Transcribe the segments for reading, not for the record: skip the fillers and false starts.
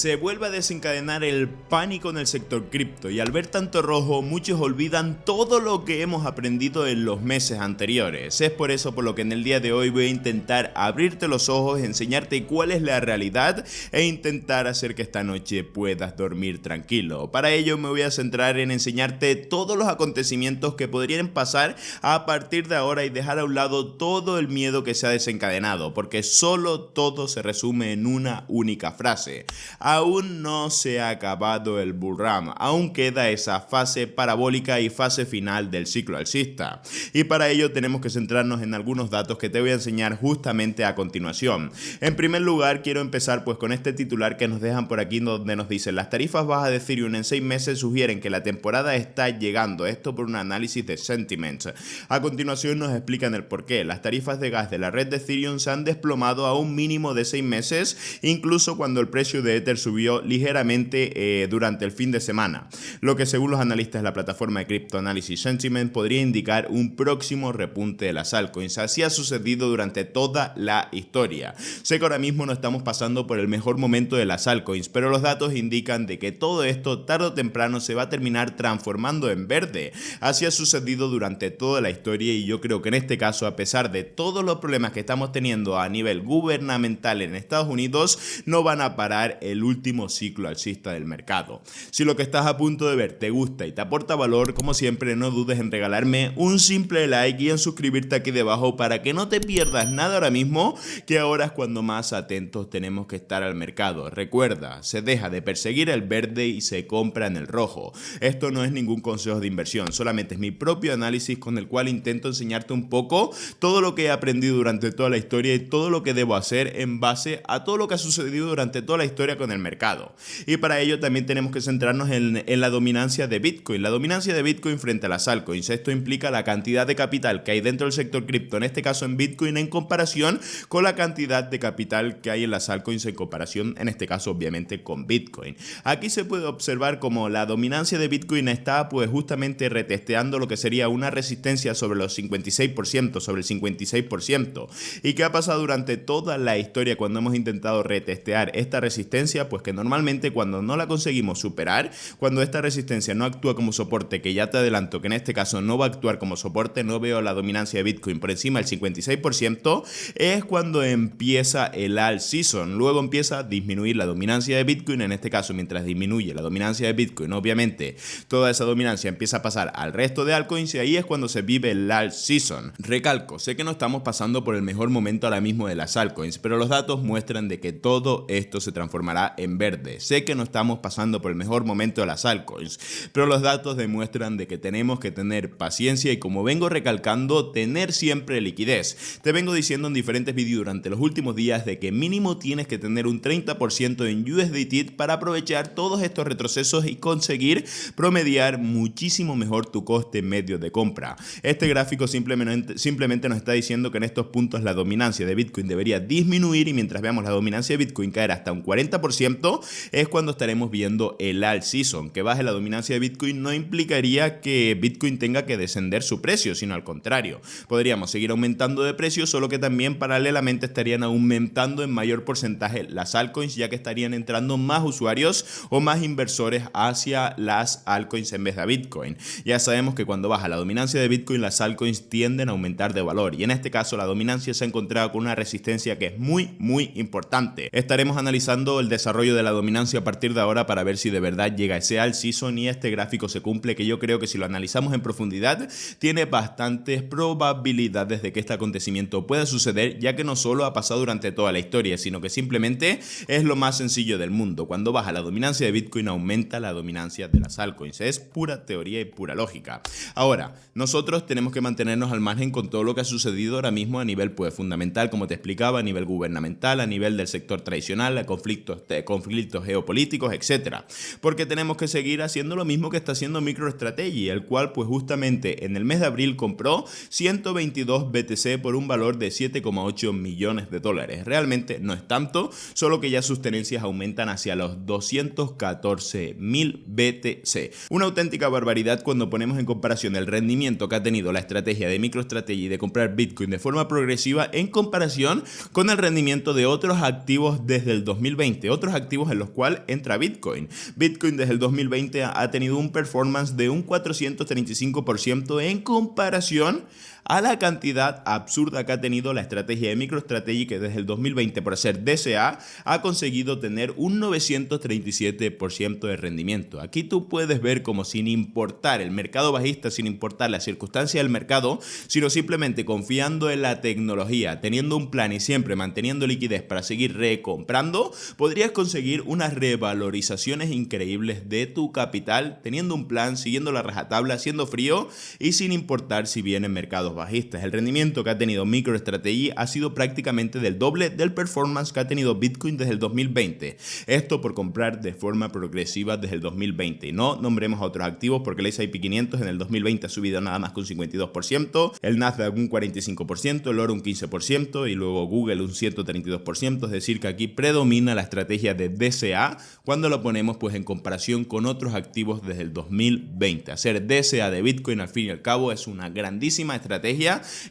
Se vuelve a desencadenar el pánico en el sector cripto y al ver tanto rojo muchos olvidan todo lo que hemos aprendido en los meses anteriores. Es por eso por lo que en el día de hoy voy a intentar abrirte los ojos, enseñarte cuál es la realidad e intentar hacer que esta noche puedas dormir tranquilo. Para ello me voy a centrar en enseñarte todos los acontecimientos que podrían pasar a partir de ahora y dejar a un lado todo el miedo que se ha desencadenado, porque solo todo se resume en una única frase. Aún no se ha acabado el bull run, aún queda esa fase parabólica y fase final del ciclo alcista. Y para ello tenemos que centrarnos en algunos datos que te voy a enseñar justamente a continuación. En primer lugar, quiero empezar pues con este titular que nos dejan por aquí donde nos dicen: las tarifas bajas de Ethereum en 6 meses sugieren que la temporada está llegando. Esto por un análisis de Sentiment. A continuación nos explican el porqué. Las tarifas de gas de la red de Ethereum se han desplomado a un mínimo de 6 meses, incluso cuando el precio de Ether subió ligeramente durante el fin de semana, lo que según los analistas de la plataforma de criptoanálisis Sentiment podría indicar un próximo repunte de las altcoins. Así ha sucedido durante toda la historia. Sé que ahora mismo no estamos pasando por el mejor momento de las altcoins, pero los datos indican de que todo esto tarde o temprano se va a terminar transformando en verde. Así ha sucedido durante toda la historia y yo creo que en este caso, a pesar de todos los problemas que estamos teniendo a nivel gubernamental en Estados Unidos, no van a parar el último ciclo alcista del mercado. Si lo que estás a punto de ver te gusta y te aporta valor, como siempre no dudes en regalarme un simple like y en suscribirte aquí debajo para que no te pierdas nada ahora mismo, que ahora es cuando más atentos tenemos que estar al mercado. Recuerda, se deja de perseguir el verde y se compra en el rojo. Esto no es ningún consejo de inversión, solamente es mi propio análisis con el cual intento enseñarte un poco todo lo que he aprendido durante toda la historia y todo lo que debo hacer en base a todo lo que ha sucedido durante toda la historia con el mercado. Y para ello también tenemos que centrarnos en la dominancia de Bitcoin. La dominancia de Bitcoin frente a las altcoins. Esto implica la cantidad de capital que hay dentro del sector cripto, en este caso en Bitcoin, en comparación con la cantidad de capital que hay en las altcoins en comparación, en este caso obviamente con Bitcoin. Aquí se puede observar como la dominancia de Bitcoin está pues justamente retesteando lo que sería una resistencia sobre los 56%, sobre el 56%. ¿Y qué ha pasado durante toda la historia cuando hemos intentado retestear esta resistencia? Pues que normalmente cuando no la conseguimos superar, cuando esta resistencia no actúa como soporte, que ya te adelanto que en este caso no va a actuar como soporte, no veo la dominancia de Bitcoin por encima del 56%, es cuando empieza el alt season. Luego empieza a disminuir la dominancia de Bitcoin, en este caso mientras disminuye la dominancia de Bitcoin, obviamente toda esa dominancia empieza a pasar al resto de altcoins y ahí es cuando se vive el alt season. Recalco, sé que no estamos pasando por el mejor momento ahora mismo de las altcoins, pero los datos muestran de que todo esto se transformará en verde. Sé que no estamos pasando por el mejor momento de las altcoins, pero los datos demuestran de que tenemos que tener paciencia y, como vengo recalcando, tener siempre liquidez. Te vengo diciendo en diferentes vídeos durante los últimos días de que mínimo tienes que tener un 30% en USDT para aprovechar todos estos retrocesos y conseguir promediar muchísimo mejor tu coste medio de compra. Este gráfico simplemente nos está diciendo que en estos puntos la dominancia de Bitcoin debería disminuir y mientras veamos la dominancia de Bitcoin caer hasta un 40% es cuando estaremos viendo el alt season. Que baje la dominancia de Bitcoin no implicaría que Bitcoin tenga que descender su precio, sino al contrario. Podríamos seguir aumentando de precio, solo que también paralelamente estarían aumentando en mayor porcentaje las altcoins, ya que estarían entrando más usuarios o más inversores hacia las altcoins en vez de Bitcoin. Ya sabemos que cuando baja la dominancia de Bitcoin, las altcoins tienden a aumentar de valor y en este caso la dominancia se ha encontrado con una resistencia que es muy importante. Estaremos analizando el desarrollo de la dominancia a partir de ahora para ver si de verdad llega ese alt season y este gráfico se cumple, que yo creo que si lo analizamos en profundidad tiene bastantes probabilidades de que este acontecimiento pueda suceder, ya que no solo ha pasado durante toda la historia, sino que simplemente es lo más sencillo del mundo. Cuando baja la dominancia de Bitcoin aumenta la dominancia de las altcoins. Es pura teoría y pura lógica. Ahora, nosotros tenemos que mantenernos al margen con todo lo que ha sucedido ahora mismo a nivel pues fundamental, como te explicaba, a nivel gubernamental, a nivel del sector tradicional, a conflictos geopolíticos, etcétera. Porque tenemos que seguir haciendo lo mismo que está haciendo MicroStrategy, el cual pues justamente en el mes de abril compró 122 BTC por un valor de 7,8 millones de dólares. Realmente no es tanto, solo que ya sus tenencias aumentan hacia los 214.000 BTC. Una auténtica barbaridad cuando ponemos en comparación el rendimiento que ha tenido la estrategia de MicroStrategy de comprar Bitcoin de forma progresiva en comparación con el rendimiento de otros activos desde el 2020. Otros otros activos en los cuales entra Bitcoin. Bitcoin desde el 2020 ha tenido un performance de un 435% en comparación a la cantidad absurda que ha tenido la estrategia de MicroStrategy, que desde el 2020 por ser DCA ha conseguido tener un 937% de rendimiento. Aquí tú puedes ver como sin importar el mercado bajista, sin importar las circunstancias del mercado, sino simplemente confiando en la tecnología, teniendo un plan y siempre manteniendo liquidez para seguir recomprando, podrías conseguir unas revalorizaciones increíbles de tu capital, teniendo un plan, siguiendo la rajatabla, haciendo frío y sin importar si vienen mercados bajistas. El rendimiento que ha tenido MicroStrategy ha sido prácticamente del doble del performance que ha tenido Bitcoin desde el 2020. Esto por comprar de forma progresiva desde el 2020. Y no nombremos a otros activos porque el S&P 500 en el 2020 ha subido nada más que un 52%, el Nasdaq un 45%, el oro un 15% y luego Google un 132%. Es decir, que aquí predomina la estrategia de DCA cuando lo ponemos pues en comparación con otros activos desde el 2020. Hacer DCA de Bitcoin al fin y al cabo es una grandísima estrategia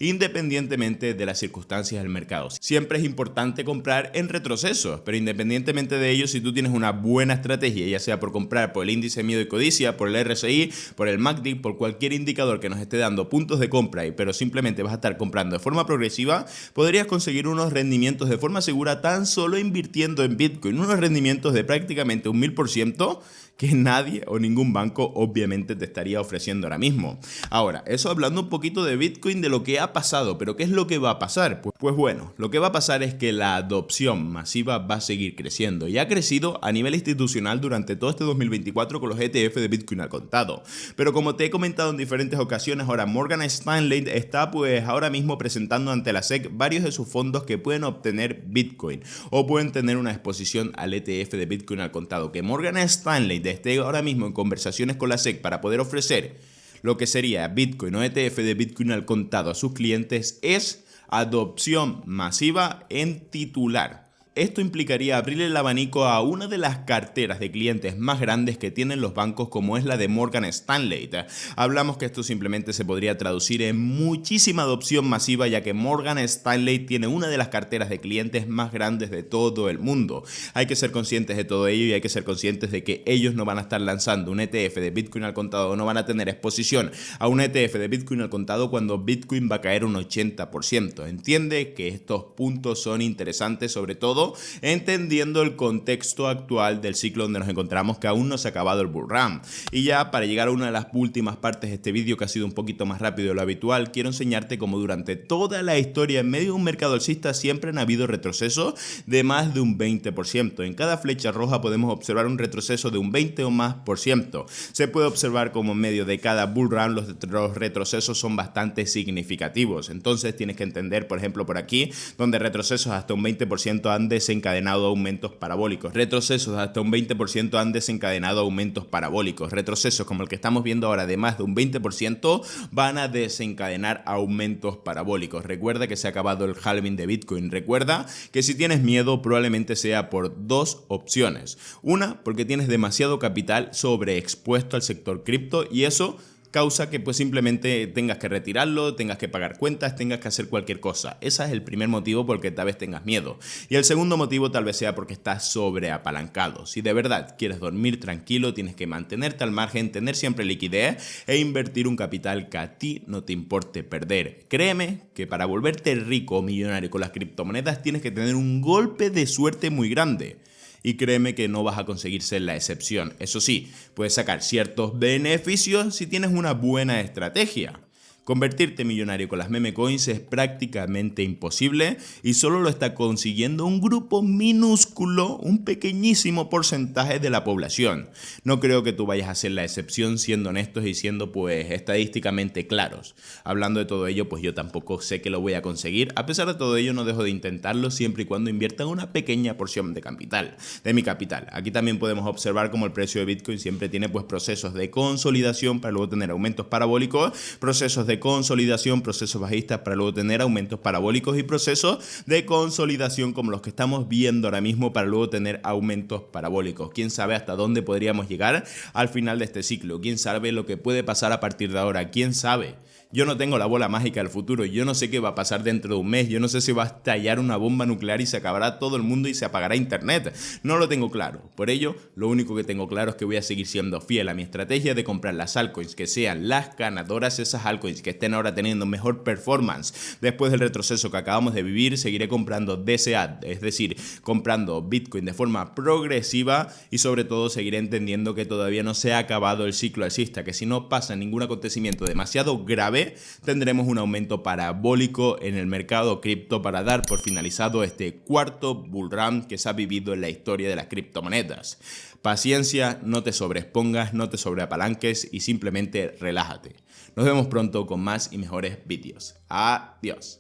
independientemente de las circunstancias del mercado. Siempre es importante comprar en retrocesos, pero independientemente de ello, si tú tienes una buena estrategia, ya sea por comprar por el índice de miedo y codicia, por el RSI, por el MACD, por cualquier indicador que nos esté dando puntos de compra, pero simplemente vas a estar comprando de forma progresiva, podrías conseguir unos rendimientos de forma segura tan solo invirtiendo en Bitcoin, unos rendimientos de prácticamente un 1000%, que nadie o ningún banco obviamente te estaría ofreciendo ahora mismo. Ahora, eso hablando un poquito de Bitcoin, de lo que ha pasado, pero ¿qué es lo que va a pasar? Pues bueno, lo que va a pasar es que la adopción masiva va a seguir creciendo y ha crecido a nivel institucional durante todo este 2024 con los ETF de Bitcoin al contado. Pero como te he comentado en diferentes ocasiones, ahora Morgan Stanley está pues ahora mismo presentando ante la SEC varios de sus fondos que pueden obtener Bitcoin o pueden tener una exposición al ETF de Bitcoin al contado. Que Morgan Stanley esté ahora mismo en conversaciones con la SEC para poder ofrecer lo que sería Bitcoin o ETF de Bitcoin al contado a sus clientes es adopción masiva en titular. Esto implicaría abrir el abanico a una de las carteras de clientes más grandes que tienen los bancos, como es la de Morgan Stanley. Hablamos que esto simplemente se podría traducir en muchísima adopción masiva, ya que Morgan Stanley tiene una de las carteras de clientes más grandes de todo el mundo. Hay que ser conscientes de todo ello y hay que ser conscientes de que ellos no van a estar lanzando un ETF de Bitcoin al contado, no van a tener exposición a un ETF de Bitcoin al contado cuando Bitcoin va a caer un 80%. Entiende que estos puntos son interesantes, sobre todo entendiendo el contexto actual del ciclo donde nos encontramos, que aún no se ha acabado el bull run. Y ya para llegar a una de las últimas partes de este vídeo, que ha sido un poquito más rápido de lo habitual, quiero enseñarte cómo durante toda la historia en medio de un mercado alcista siempre han habido retrocesos de más de un 20%. En cada flecha roja podemos observar un retroceso de un 20 o más por ciento. Se puede observar como en medio de cada bull run los retrocesos son bastante significativos. Entonces tienes que entender, por ejemplo, por aquí, donde retrocesos hasta un 20% han desencadenado aumentos parabólicos. Retrocesos hasta un 20% han desencadenado aumentos parabólicos. Retrocesos como el que estamos viendo ahora de más de un 20% van a desencadenar aumentos parabólicos. Recuerda que se ha acabado el halving de Bitcoin. Recuerda que si tienes miedo probablemente sea por dos opciones. Una, porque tienes demasiado capital sobreexpuesto al sector cripto y eso causa que pues simplemente tengas que retirarlo, tengas que pagar cuentas, tengas que hacer cualquier cosa. Ese es el primer motivo por el que tal vez tengas miedo. Y el segundo motivo tal vez sea porque estás sobreapalancado. Si de verdad quieres dormir tranquilo, tienes que mantenerte al margen, tener siempre liquidez e invertir un capital que a ti no te importe perder. Créeme que para volverte rico o millonario con las criptomonedas tienes que tener un golpe de suerte muy grande. Y créeme que no vas a conseguir ser la excepción. Eso sí, puedes sacar ciertos beneficios si tienes una buena estrategia. Convertirte en millonario con las meme coins es prácticamente imposible y solo lo está consiguiendo un grupo minúsculo, un pequeñísimo porcentaje de la población. No creo que tú vayas a ser la excepción, siendo honestos y siendo pues estadísticamente claros. Hablando de todo ello, pues yo tampoco sé que lo voy a conseguir. A pesar de todo ello, no dejo de intentarlo siempre y cuando invierta una pequeña porción de capital, de mi capital. Aquí también podemos observar cómo el precio de Bitcoin siempre tiene pues procesos de consolidación para luego tener aumentos parabólicos, procesos de de consolidación, procesos bajistas para luego tener aumentos parabólicos y procesos de consolidación como los que estamos viendo ahora mismo para luego tener aumentos parabólicos. ¿Quién sabe hasta dónde podríamos llegar al final de este ciclo? ¿Quién sabe lo que puede pasar a partir de ahora? ¿Quién sabe? Yo no tengo la bola mágica del futuro, yo no sé qué va a pasar dentro de un mes, yo no sé si va a estallar una bomba nuclear y se acabará todo el mundo y se apagará internet. No lo tengo claro. Por ello, lo único que tengo claro es que voy a seguir siendo fiel a mi estrategia de comprar las altcoins que sean las ganadoras, esas altcoins que estén ahora teniendo mejor performance. Después del retroceso que acabamos de vivir, seguiré comprando DCA, es decir, comprando Bitcoin de forma progresiva y sobre todo seguiré entendiendo que todavía no se ha acabado el ciclo alcista, que si no pasa ningún acontecimiento demasiado grave, tendremos un aumento parabólico en el mercado cripto para dar por finalizado este cuarto bull run que se ha vivido en la historia de las criptomonedas. Paciencia, no te sobreexpongas, no te sobreapalanques y simplemente relájate. Nos vemos pronto con más y mejores vídeos. Adiós.